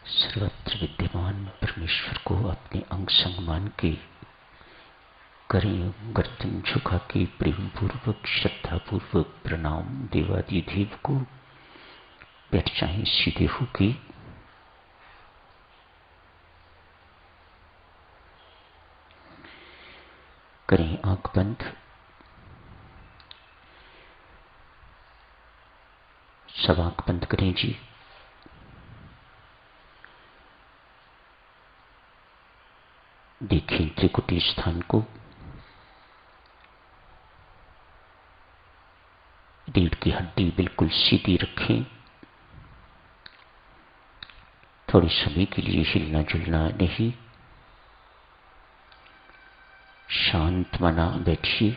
सर्वत्र विद्यमान परमेश्वर को अपने अंग संग मान के करें गर्दन झुका के प्रेम पूर्वक श्रद्धा पूर्वक प्रणाम। देवादिदेव को बैठ जाएं सीधे होके। करें आंख बंद। सब आंख बंद करें जी। देखें त्रिकुटी स्थान को। रीढ़ की हड्डी बिल्कुल सीधी रखें। थोड़ी समय के लिए हिलना जुलना नहीं। शांत मना बैठिए।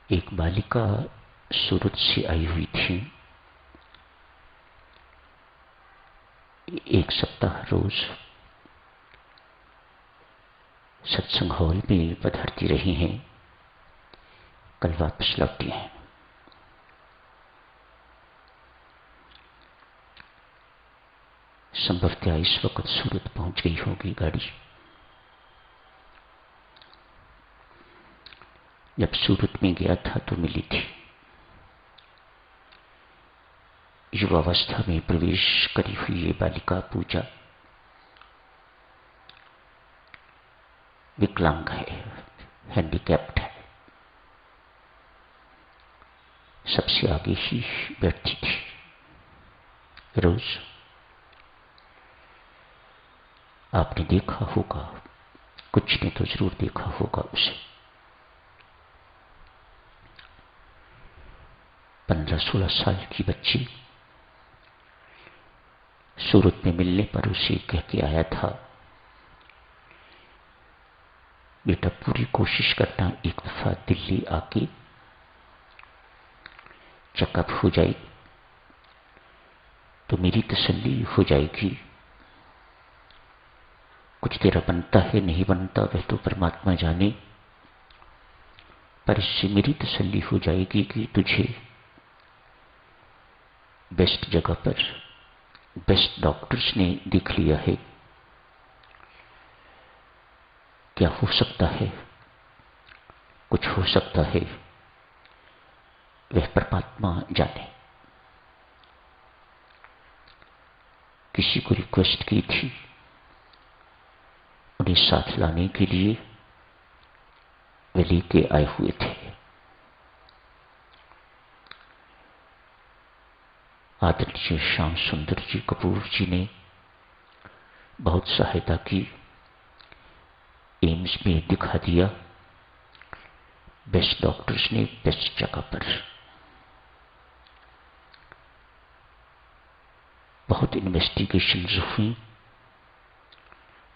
एक बालिका सूरत से आई हुई थी। एक सप्ताह रोज सत्संग हॉल में पधारती रही हैं। कल वापस लौटी हैं। संभवतः इस वक्त सूरत पहुंच गई होगी गाड़ी। जब सूरत में गया था तो मिली थी। युवावस्था में प्रवेश करी हुई ये बालिका पूजा विकलांग है, हैंडीकैप्ड है। सबसे आगे ही बैठती थी रोज। आपने देखा होगा, कुछ ने तो जरूर देखा होगा उसे। 15-16 साल की बच्ची सूरत में मिलने पर उसे कह के आया था, बेटा पूरी कोशिश करना एक दफा दिल्ली आके चेकअप हो जाए तो मेरी तसल्ली हो जाएगी। कुछ तेरा बनता है नहीं बनता वह तो परमात्मा जाने, पर इससे मेरी तसल्ली हो जाएगी कि तुझे बेस्ट जगह पर बेस्ट डॉक्टर्स ने देख लिया है। क्या हो सकता है, कुछ हो सकता है, वह परमात्मा जाने। किसी को रिक्वेस्ट की थी उन्हें साथ लाने के लिए, वे लेके आए हुए थे। आदरणीय श्याम सुंदर जी कपूर जी ने बहुत सहायता की। एम्स में दिखा दिया, बेस्ट डॉक्टर्स ने बेस्ट जगह पर। बहुत इन्वेस्टिगेशंस हुई,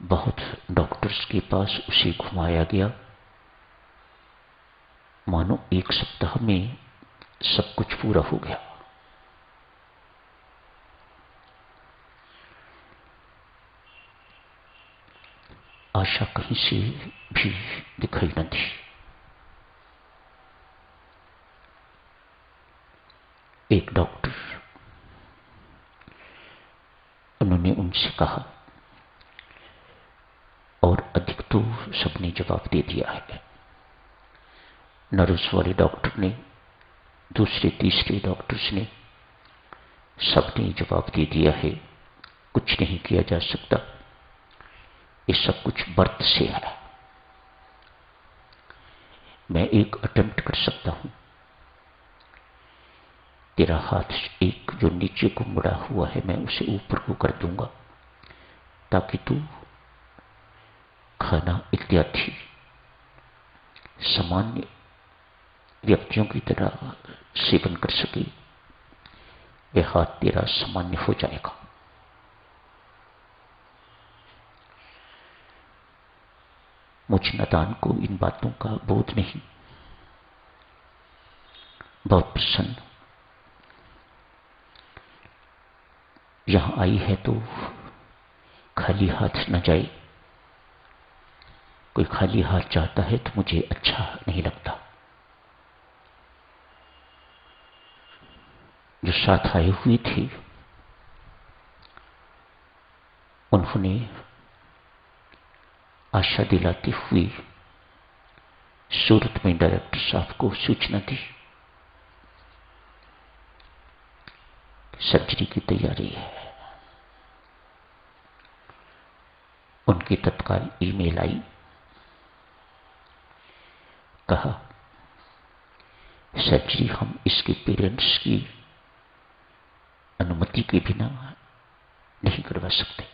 बहुत डॉक्टर्स के पास उसे घुमाया गया। मानो एक सप्ताह में सब कुछ पूरा हो गया। आशा कहीं से भी दिखाई न थी। एक डॉक्टर, उन्होंने उनसे कहा, और अधिक तो सबने जवाब दे दिया है। नर्स वाले डॉक्टर ने, दूसरे तीसरे डॉक्टर्स ने, सबने जवाब दे दिया है, कुछ नहीं किया जा सकता, ये सब कुछ बर्थ से है। मैं एक अटेम्प्ट कर सकता हूं। तेरा हाथ एक जो नीचे को मुड़ा हुआ है मैं उसे ऊपर को कर दूंगा ताकि तू खाना इत्यादि सामान्य व्यक्तियों की तरह सेवन कर सके। वह हाथ तेरा सामान्य हो जाएगा। मुझ नादान को इन बातों का बोध नहीं। बहुत प्रसन्न। यहां आई है तो खाली हाथ न जाए। कोई खाली हाथ जाता है तो मुझे अच्छा नहीं लगता। जो साथ आए हुए थे उन्होंने आशा दिलाते हुए सूरत में डायरेक्टर साहब को सूचना दी, सर्जरी की तैयारी है। उनकी तत्काल ईमेल आई, कहा सर्जरी हम इसके पेरेंट्स की अनुमति के बिना नहीं करवा सकते।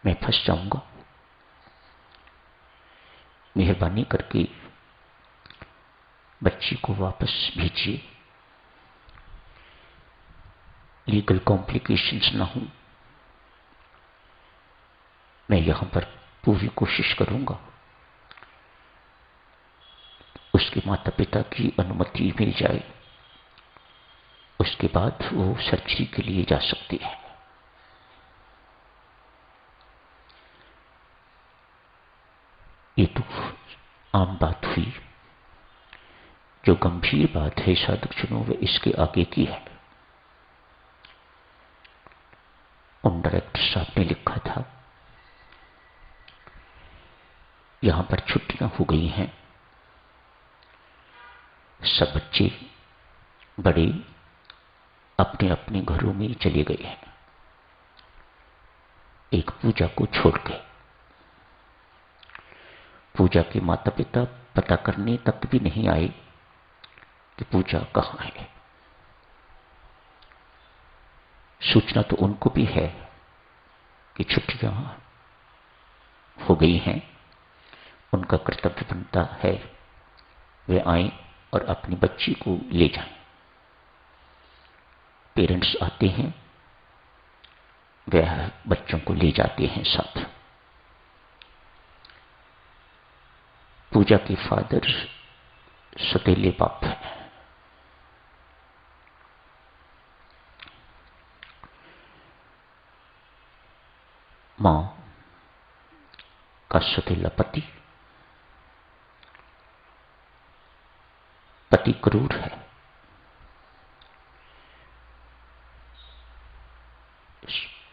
मैं फंस जाऊंगा, मेहरबानी करके बच्ची को वापस भेजिए, लीगल कॉम्प्लिकेशंस ना हो। मैं यहां पर पूरी कोशिश करूंगा उसके माता पिता की अनुमति मिल जाए, उसके बाद वो सर्जरी के लिए जा सकती है। ये तो आम बात हुई, जो गंभीर बात है साधुजनों वे इसके आगे की है। उन डायरेक्टर साहब ने लिखा था, यहां पर छुट्टियां हो गई हैं, सब बच्चे बड़े अपने अपने घरों में चले गए हैं, एक पूजा को छोड़ के। पूजा के माता पिता पता करने तक भी नहीं आए कि पूजा कहां है। सूचना तो उनको भी है कि छुट्टियां हो गई हैं, उनका कर्तव्य बनता है वे आए और अपनी बच्ची को ले जाएं। पेरेंट्स आते हैं, वह बच्चों को ले जाते हैं साथ। पूजा के फादर सौतेले बाप है। मां का सौतेला पति क्रूर है।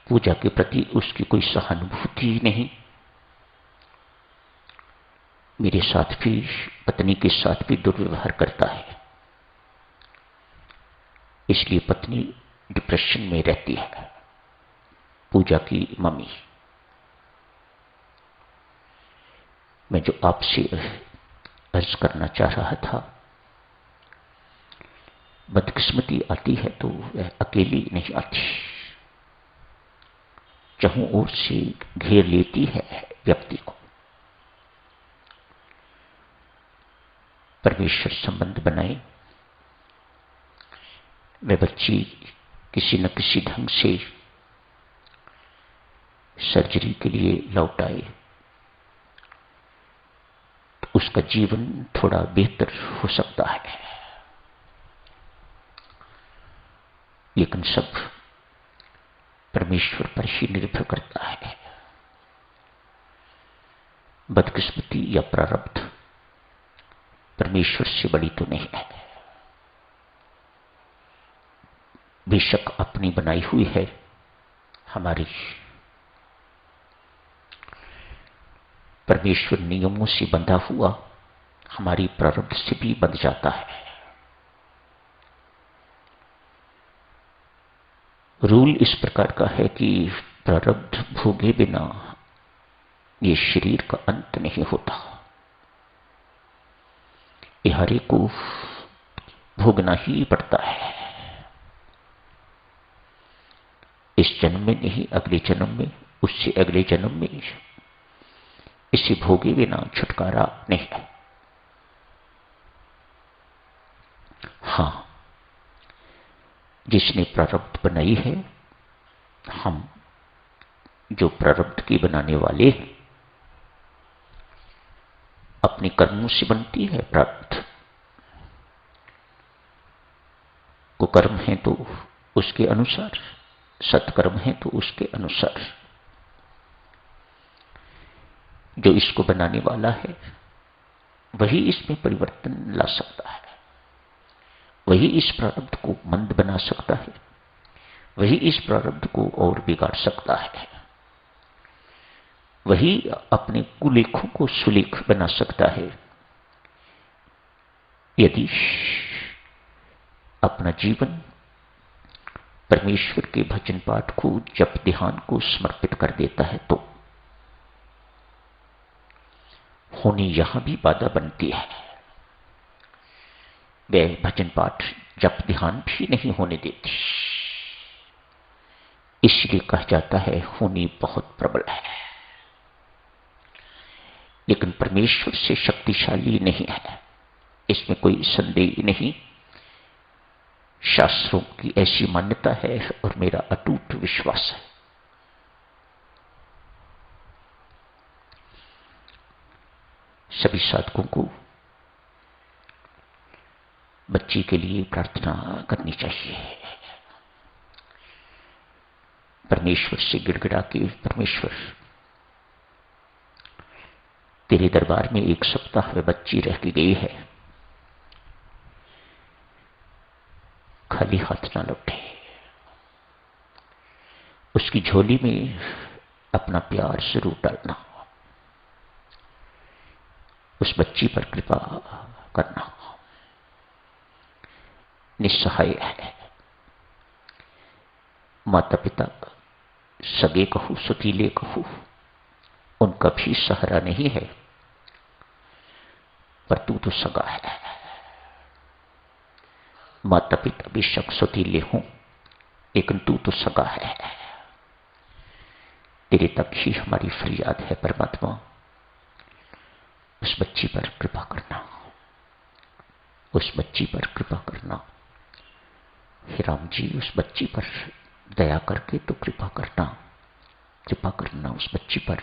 पूजा के प्रति उसकी कोई सहानुभूति ही नहीं। मेरे साथ भी, पत्नी के साथ भी दुर्व्यवहार करता है, इसलिए पत्नी डिप्रेशन में रहती है। पूजा की मम्मी, मैं जो आपसे अर्ज करना चाह रहा था, बदकिस्मती आती है तो वह अकेली नहीं आती, चारों ओर से घेर लेती है व्यक्ति को। परमेश्वर संबंध बनाए, वह बच्ची किसी न किसी ढंग से सर्जरी के लिए लौट आए तो उसका जीवन थोड़ा बेहतर हो सकता है। लेकिन सब परमेश्वर पर ही निर्भर करता है। बदकिस्मती या प्रारब्ध परमेश्वर से बड़ी तो नहीं है। बेशक अपनी बनाई हुई है, हमारी परमेश्वर नियमों से बंधा हुआ हमारी प्रारब्ध से भी बंध जाता है। रूल इस प्रकार का है कि प्रारब्ध भोगे बिना ये शरीर का अंत नहीं होता। हर एक को भोगना ही पड़ता है। इस जन्म में नहीं, अगले जन्म में, उससे अगले जन्म में इसे भोगे बिना छुटकारा नहीं है। हां, जिसने प्रारब्ध बनाई है, हम जो प्रारब्ध की बनाने वाले हैं, अपने कर्मों से बनती है प्रारब्ध। को कर्म है तो उसके अनुसार, सत्कर्म है तो उसके अनुसार। जो इसको बनाने वाला है वही इसमें परिवर्तन ला सकता है, वही इस प्रारब्ध को मंद बना सकता है, वही इस प्रारब्ध को और बिगाड़ सकता है, वही अपने कुलेखों को सुलेख बना सकता है। यदि अपना जीवन परमेश्वर के भजन पाठ को, जप ध्यान को समर्पित कर देता है तो होनी यहां भी बाधा बनती है। वह भजन पाठ जप ध्यान भी नहीं होने देती, इसलिए कहा जाता है होनी बहुत प्रबल है, लेकिन परमेश्वर से शक्तिशाली नहीं है, इसमें कोई संदेह नहीं। शास्त्रों की ऐसी मान्यता है और मेरा अटूट विश्वास है। सभी साधकों को बच्ची के लिए प्रार्थना करनी चाहिए। परमेश्वर से गिड़गिड़ा के, परमेश्वर तेरे दरबार में 1 सप्ताह वह बच्ची रह के गई है, खाली हाथ ना लौटे। उसकी झोली में अपना प्यार जरूर डालना, उस बच्ची पर कृपा करना। निस्सहाय है, माता पिता सगे कहूं सुतीले कहूं उनका भी सहारा नहीं है, पर तू तो सगा है। माता पिता बेशक सुतीले हों, लेकिन तू तो सगा है। तेरे तक ही हमारी फरियाद है परमात्मा, उस बच्ची पर कृपा करना, उस बच्ची पर कृपा करना। हे राम जी, उस बच्ची पर दया करके तो कृपा करना, कृपा करना उस बच्ची पर।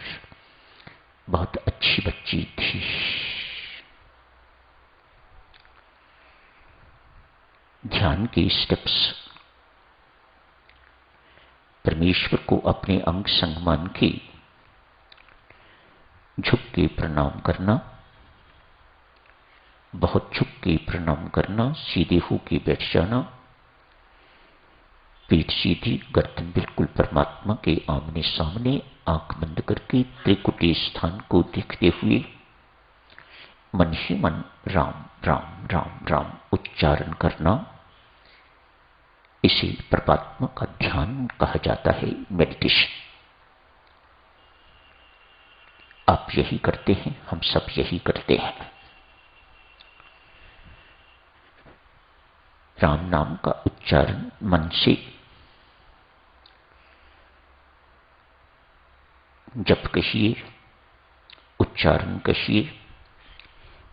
बहुत अच्छी बच्ची थी, ध्यान के स्टेप्स, परमेश्वर को अपने अंग संग मान के झुक के प्रणाम करना, बहुत झुक के प्रणाम करना, सीधे होके बैठ जाना, पीठ सीधी, गर्दन बिल्कुल परमात्मा के आमने सामने, आंख बंद करके त्रिकुटी स्थान को देखते हुए मन ही मन राम राम राम राम उच्चारण करना। इसे परमात्मा का ध्यान कहा जाता है, मेडिटेशन। आप यही करते हैं, हम सब यही करते हैं। राम नाम का उच्चारण मन से जप कहिए, उच्चारण कहिए,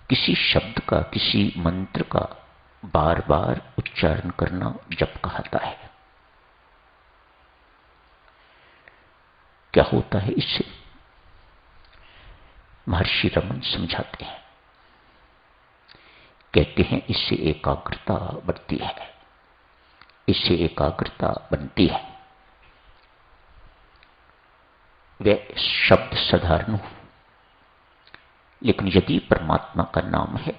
किसी शब्द का, किसी मंत्र का बार बार उच्चारण करना जप कहता है। क्या होता है इससे? महर्षि रमन समझाते हैं, कहते हैं इससे एकाग्रता बढ़ती है, इससे एकाग्रता बनती है। वह शब्द साधारण हो, लेकिन यदि परमात्मा का नाम है,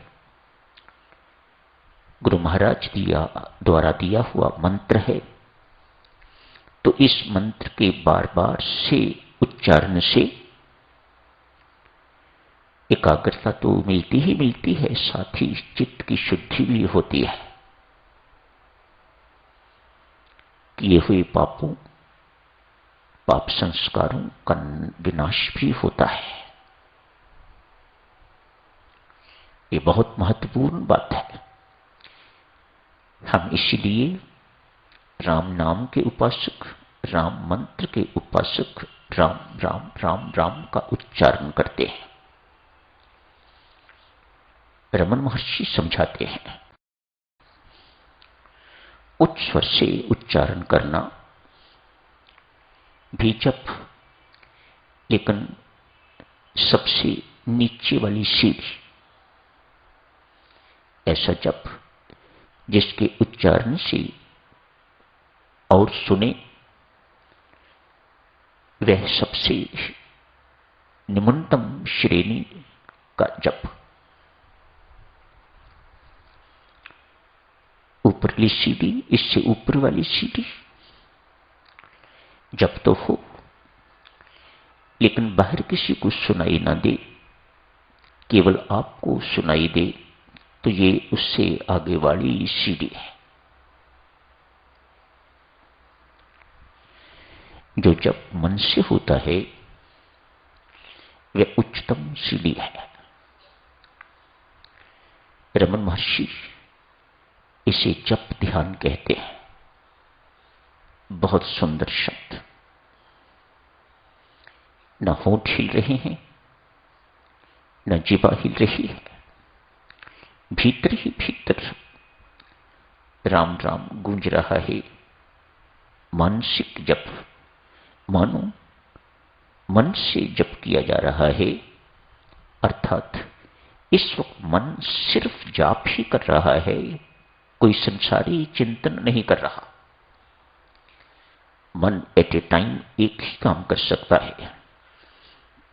गुरु महाराज द्वारा दिया हुआ मंत्र है, तो इस मंत्र के बार बार से उच्चारण से एकाग्रता तो मिलती ही मिलती है, साथ ही चित्त की शुद्धि भी होती है। किए हुए पापों, पाप संस्कारों का विनाश भी होता है। ये बहुत महत्वपूर्ण बात है। हम इसीलिए राम नाम के उपासक, राम मंत्र के उपासक राम राम राम राम का उच्चारण करते हैं। रमन महर्षि समझाते हैं, उच्च स्वर से उच्चारण करना भी जप, लेकिन सबसे नीचे वाली सीढ़ी, ऐसा जप जिसके उच्चारण से और सुने वह सबसे निम्नतम श्रेणी का जप। ऊपरली सीढ़ी, इससे ऊपर वाली सीढ़ी जब तो हो, लेकिन बाहर किसी को सुनाई ना दे, केवल आपको सुनाई दे, तो ये उससे आगे वाली सीढ़ी है। जो जब मन से होता है वह उच्चतम सीढ़ी है। रमन महर्षि इसे जप ध्यान कहते हैं। बहुत सुंदर शब्द। न होंठ हिल रहे हैं, न जीवा हिल रही है, भीतर ही भीतर राम राम गूंज रहा है। मानसिक जप, मानो मन से जप किया जा रहा है, अर्थात इस वक्त मन सिर्फ जाप ही कर रहा है, कोई संसारी चिंतन नहीं कर रहा। मन एट ए टाइम एक ही काम कर सकता है,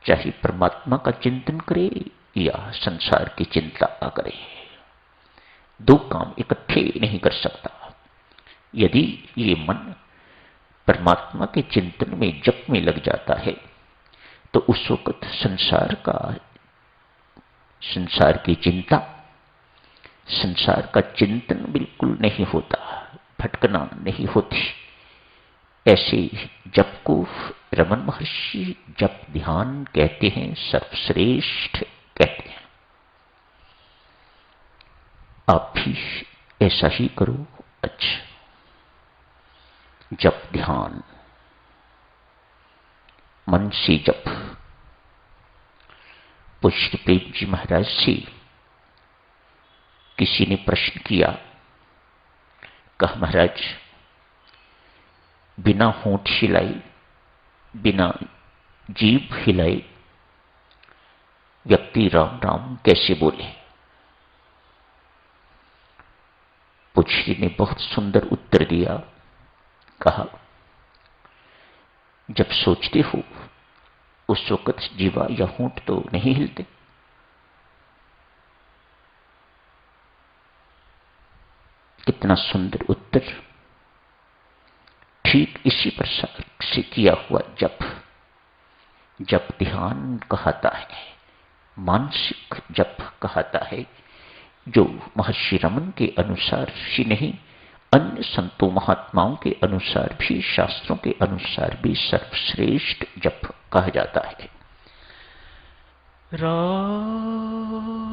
चाहे परमात्मा का चिंतन करे या संसार की चिंता करे। दो काम इकट्ठे नहीं कर सकता। यदि ये मन परमात्मा के चिंतन में जप में लग जाता है तो उस वक्त संसार की चिंता, संसार का चिंतन बिल्कुल नहीं होता, भटकना नहीं होती। ऐसे जप को रमन महर्षि जप ध्यान कहते हैं, सर्वश्रेष्ठ कहते हैं। आप भी ऐसा ही करो। अच्छा, जप ध्यान, मन से जप। पूज्य प्रेम जी महाराज से किसी ने प्रश्न किया, कहा महाराज बिना होंठ हिलाए, बिना जीभ हिलाए व्यक्ति राम राम कैसे बोले? पूज्य ने बहुत सुंदर उत्तर दिया। कहा जब सोचते हो उस वक्त जीवा या होंठ तो नहीं हिलते। कितना सुंदर उत्तर। ठीक इसी प्रकार से किया हुआ जप ध्यान कहता है, मानसिक जप कहता है, जो महर्षि रमन के अनुसार ही नहीं, अन्य संतों महात्माओं के अनुसार भी, शास्त्रों के अनुसार भी सर्वश्रेष्ठ जप कहा जाता है। राम